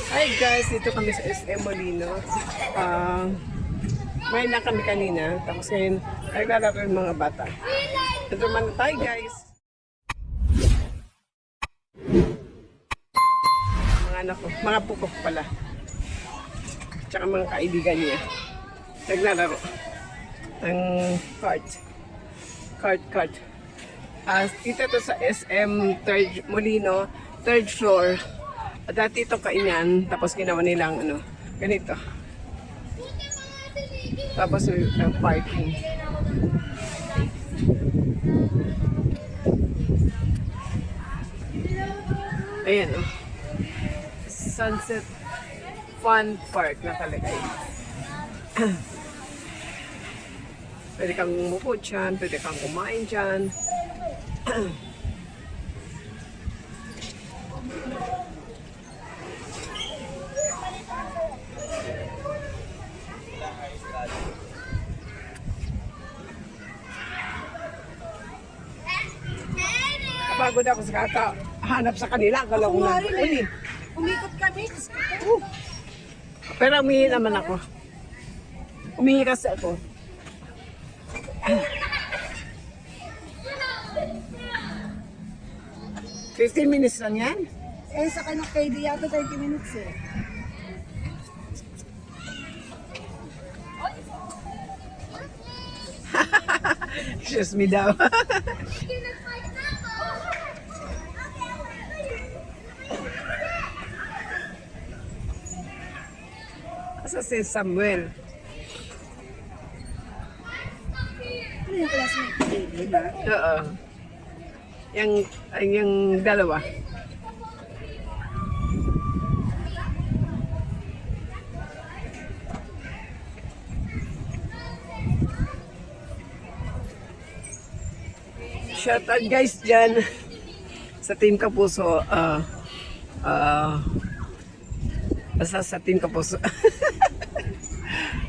Hi guys, dito kami sa SM Molino. May na kami kanina, tapos ngayon ay lalaro yung mga bata. Ito man tayo guys. Mga anak ko, mga pukok pala. Tsaka mga kaibigan niya. Naglalaro ng cart. Dito to sa SM Molino, 3rd floor. Dati itong kainan, tapos ginawa nilang ganito. Tapos parking. Ayan Sunset Fun Park nakalagay. Pwede kang umupo dyan, pwede kang kumain dyan. Pagod ako sa hanap sa kanila, galaw ko na. Umikot kami. Pero umihi naman ako. Umihi kasi ako. $15 minutes lang yan? Eh, sa kanong KD yata 30 minutes eh. Excuse me daw. Asa si Samuel? Ano yung classmate ko, di ba? Oo. Yung dalawa. Shout out guys dyan sa Team Kapuso. Basta sa Team Kapuso.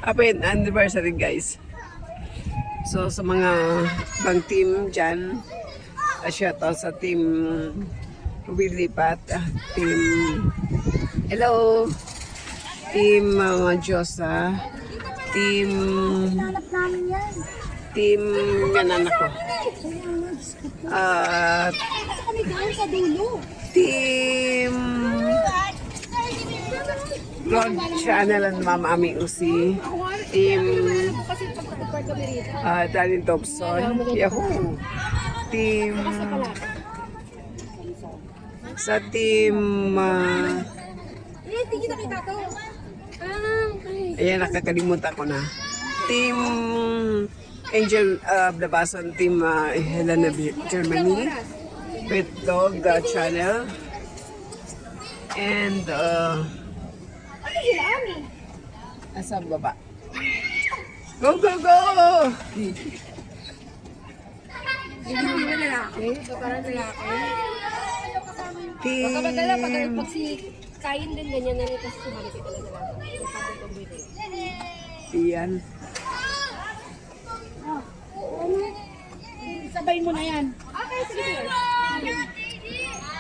Happy anniversary guys. So sa mga bang team dyan, shout out sa Team Rubilipat, Team Hello, Team Josa, Team Hanap namin yan. Team yan anak ko. Kami doon sa dulo. Team Vlog Channel and Mama Ami Usi. Team Darlene Thompson. Yahoo! Team sa Team Eh, hindi kita to. ayan, nakakalimutan ko na. Team Angel Blabason, Team Helena Germany with Dog Channel and Ano sila, Ami? nasa baba. Go, go, go! Hindi mo lalaki? Parang lalaki? Team... Pag si Kain din, ganyan na rin. Tapos sumali ka talaga lang. Iyan. Sabay mo na yan. Okay, sige.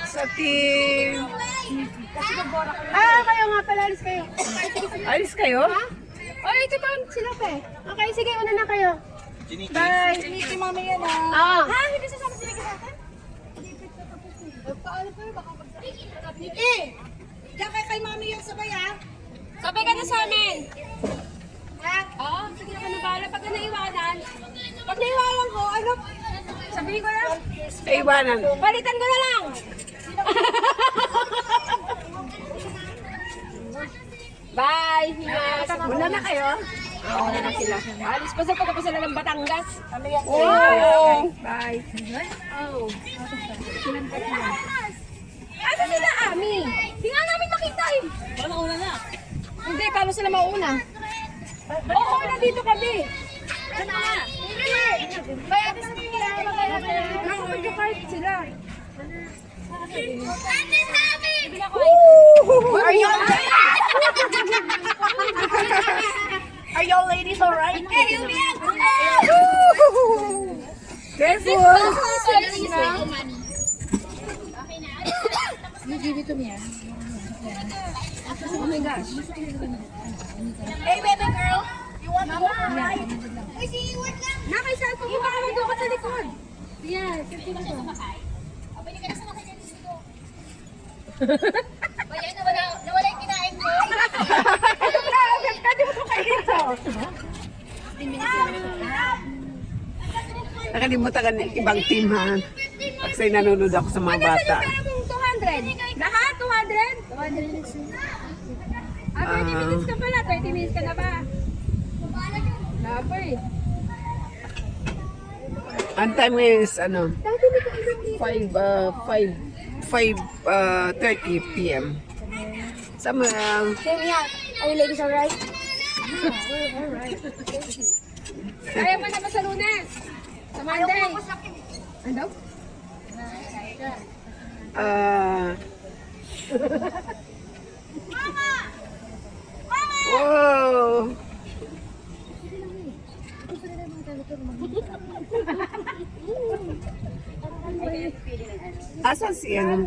Sa team... Kasi magbora ka na. Kayo nga pala. Alis kayo. Alis kayo? Oh, ito pa sila pa eh. Okay, sige. Una na kayo. Bye. Niki, mami yan ah. Ha? Hindi sasama sila ka sa atin? Paano pa yun? Baka magsasabi. Niki! Diyan kay mami yan sabay ah. Sabay ka na sa amin. Ha? Oo, sige na ka na bahala. Pag naiwanan ko, ano? Sabihin ko lang. Iwanan. Balitan ko na lang. Bye! Muna na kayo? Oo, na sila. Alis pa sa pagkapasala ng Batangas. Oo! Bye! Oh. Asa sila, Ami? Di nga namin makita eh. Wala una na. Hindi, paano sila mauna? Oo, nandito kami. Ano na? Hindi. Kaya gusto nila. Naka-card sila. Are y'all ladies alright? Careful! You give it to me, ah. my gosh. Hey, baby girl. You want to go for a ride? Uy, si Iwan lang. Nakay cellphone mo, baka magdukat sa likod. Yan, cellphone ko. Pwede ka na sumakay dyan dito. Bayan, nawala yung kinain ko. Pwede mo ito kayo ito. Nakalimutan ka ng ibang team ha. Kasi nanonood ako sa mga bata. Kaya mong 200. Lahat? 200? 30 minutes ka pala. 30 minutes ka na ba? Laboy. Ang time ngayon is ano, 5:30 p.m. Samuel. Same here. Are you ladies alright? Kaya pa na ba sa Lunes? Sa Monday? Ano? Wow! Asan si ano?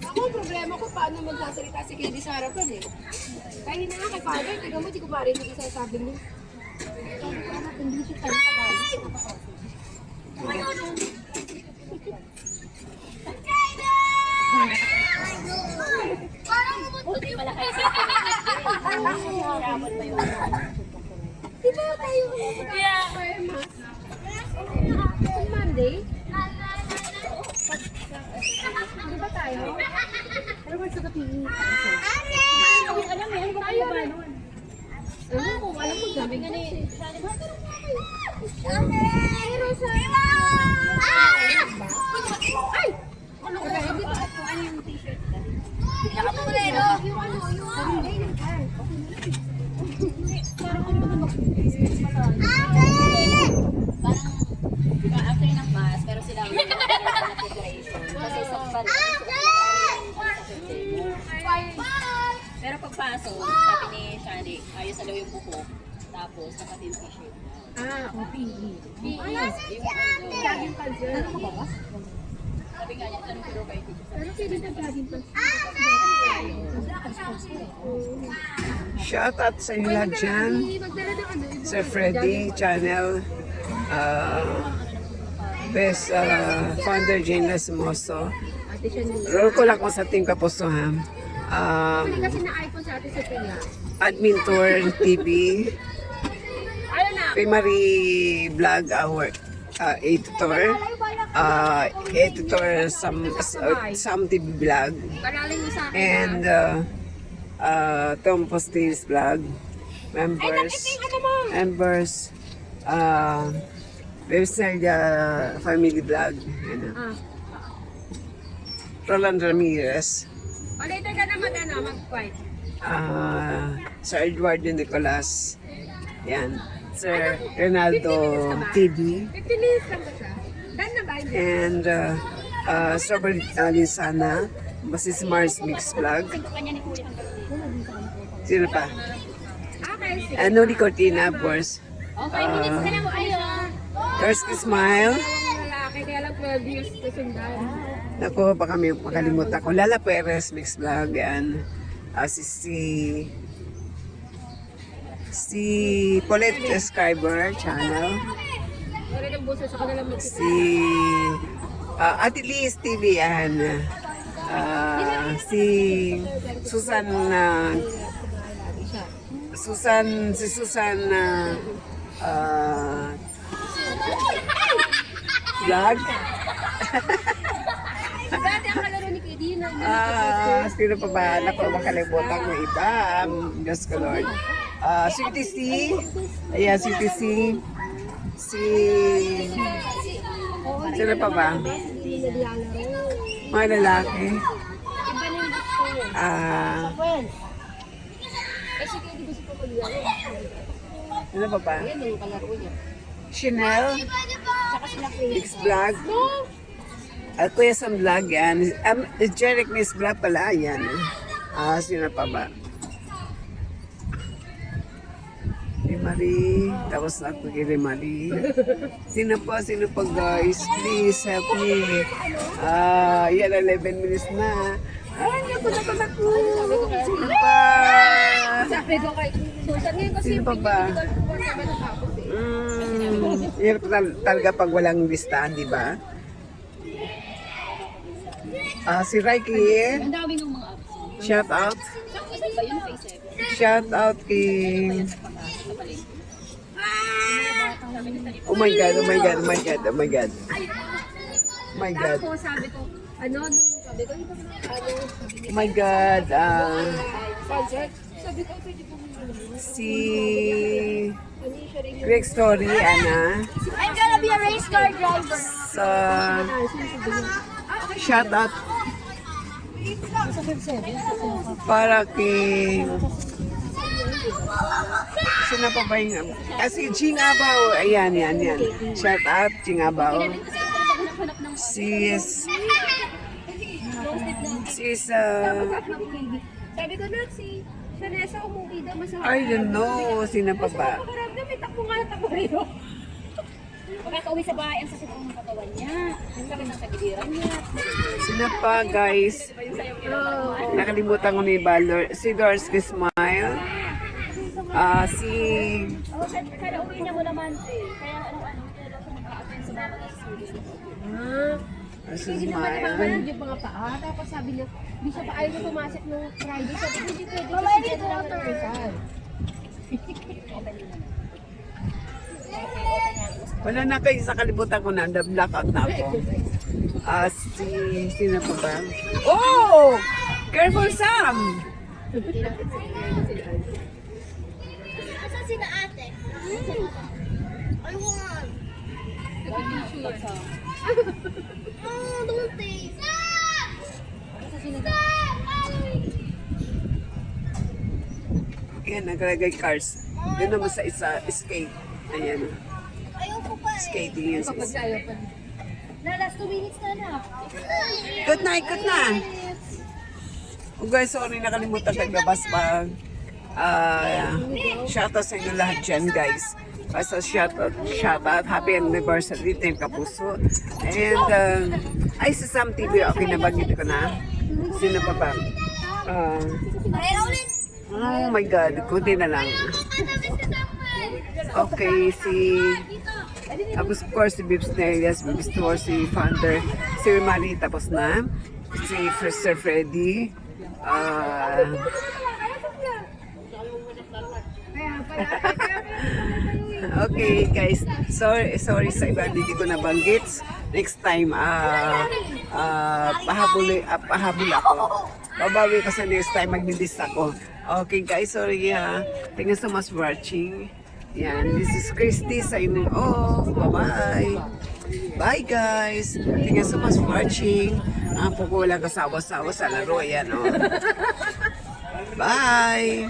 Ako, ang problema ko paano magsasalita si Katie sa harapan eh. Kaya na nga kay father, tignan mo, di ko marinig yung sinasabi mo. Hindi siya tayo Buti pala kayo. Di ba tayo? Yeah. Sa Monday? Di ba tayo? Ano ba sa gabi? Alam mo yan, kung ano ba nun? Ano ko, alam mo Sabi gabi nga ni, Pero sa... Ay! Ano ko ba? Di ba? ano yung t-shirt ka? Nakapulero. Yung ano, yung Monday ng car. Parang ano naman mag-business pa tayo. Parang, diba, after ng mass, pero sila ang preparation. Kasi sa pero pagpasok, sabi ni Shani, ayos na daw yung buhok. Tapos, nakatin t-shirt. O PE. Yung ano, Jogging pants yun. Ano ka ba? sabi nga niya, tanong ko daw kayo teacher. Pero pwede na jogging pants. Shout out sa inyo lahat dyan. Magdala ng ano. Sir Freddy Channel. Best founder Jane Lasmoso. Ate siya nila. Roll ko lang ko sa Team Kapustuhan. Hindi kasi na-iPhone sa ate Sophia. Admin Tour TV. Ayun na. Primary Vlog Hour. Editor. Editor Sam TV Vlog. Paraling mo sa akin. And Tom Postis Vlog. Members. Bebeselja Family Vlog. Ano. Roland Ramirez. O later ka na mag-quiet. Sir Eduardo Nicolas. Yan. Sir Ronaldo TV. 15 minutes lang ba siya? Done na ba? Hindi. And Strawberry Linsana. Basis Mars Mix Vlog. Sino pa? Okay, sige. Nuri Cortina, of course. Okay, minutes ka na mo kayo. Thirsty Smile. Dalawang lalaki, kaya lang 12 years na sundan. Naku, baka may makalimutan ko. Lala Perez Mix Vlog. Yan. Si Paulette Escriber Channel. Wala ng buso sa kanila mag-sit. Si Ate Liz TV. Yan. Si Susan Vlog. Dati ang kalaro ni Katie na Sino pa ba? Naku, makalimutan ko iba. Diyos ko Lord. Sweetie C. Ayan, Sweetie C. Sino pa ba? hindi na nilalaro. Mga lalaki. Iba na yung gusto. Eh si Katie gusto ko maglaro. Sino pa ba? Yan yung kalaro niya. Chanel. Tsaka sila Chris. Mix Vlog. No! Kuya Sam Vlog yan. Jeric Miss Vlog pala yan. Sino pa ba? Marie, tapos na ako kay Marie. Sino pa guys? Please help me. Yan, 11 minutes na. Ay, naku. Sino pa? Sabi ko kay Susan ngayon kasi Sino pa ba? Hirap talaga pag walang listahan, di ba? Si Raiki, Ang dami ng mga apps. shout out. Isa ba yun? Face 7? Shout out kay... Oh my God. ako, sabi ko, ano, sabi ko, Oh my God. project, sabi ko, pwede po Si Quick Story, Ana. I'm gonna be a race car driver. Sa shout out para kay sino pa ba yung si Chingabaw, ayan shout out Chingabaw, sis Sabi ko na, si Vanessa umuwi daw, masama. I don't know sino pa ba. Makarami, may takbo nga na takbo rin. Pagkakauwi sa bahay, ang sakit ng katawan niya. Ang sakit ng tagiliran niya. Sino pa guys, nakalimutan ko na iba, si Dorsky Smile, si Kada uwi niya mo naman. Kaya ano-ano, kaya daw siya mag-a-attend sa mga service. si Hindi naman Smile. naman yung mga paa. Tapos sabi niya, hindi siya pa ayaw na pumasok nung Friday. Sabi ko, hindi pwede kasi dito lang ng Rizal. Wala na kayo sa kalibutan ko na, blackout na ako. Sino pa ba? Oh! Careful, Sam! Asan si na ate? I want. Oh, don't take. Ayan, naglagay cars. Doon naman sa isa, skate. Ayan, Ayaw ko pa eh. skating yun. Na, last 2 minutes na. Good night. Oh guys, sorry, nakalimutan kayo gabas pa. Shoutout sa inyo lahat dyan, guys. Basta shoutout, happy anniversary, Team Kapuso. And, si Sam TV, okay, nabanggit ko na. Sino pa ba? Oh my God, kunti na lang. Okay, tapos of course, si Bibs Nelias, Bibs Tour, si Founder, si Rimari, tapos na. Si Sir Freddy. Okay guys, sorry sa iba hindi ko nabanggit. Next time, pahabol ako. Babawi ko sa next time, maglilist ako. Okay guys, sorry ha. Thank you so much for watching. Yan, this is Christy signing off. Bye-bye. Bye guys. Thank you so much for watching. Ang pukulang kasawa-sawa sa laro. Yan, oh. Bye.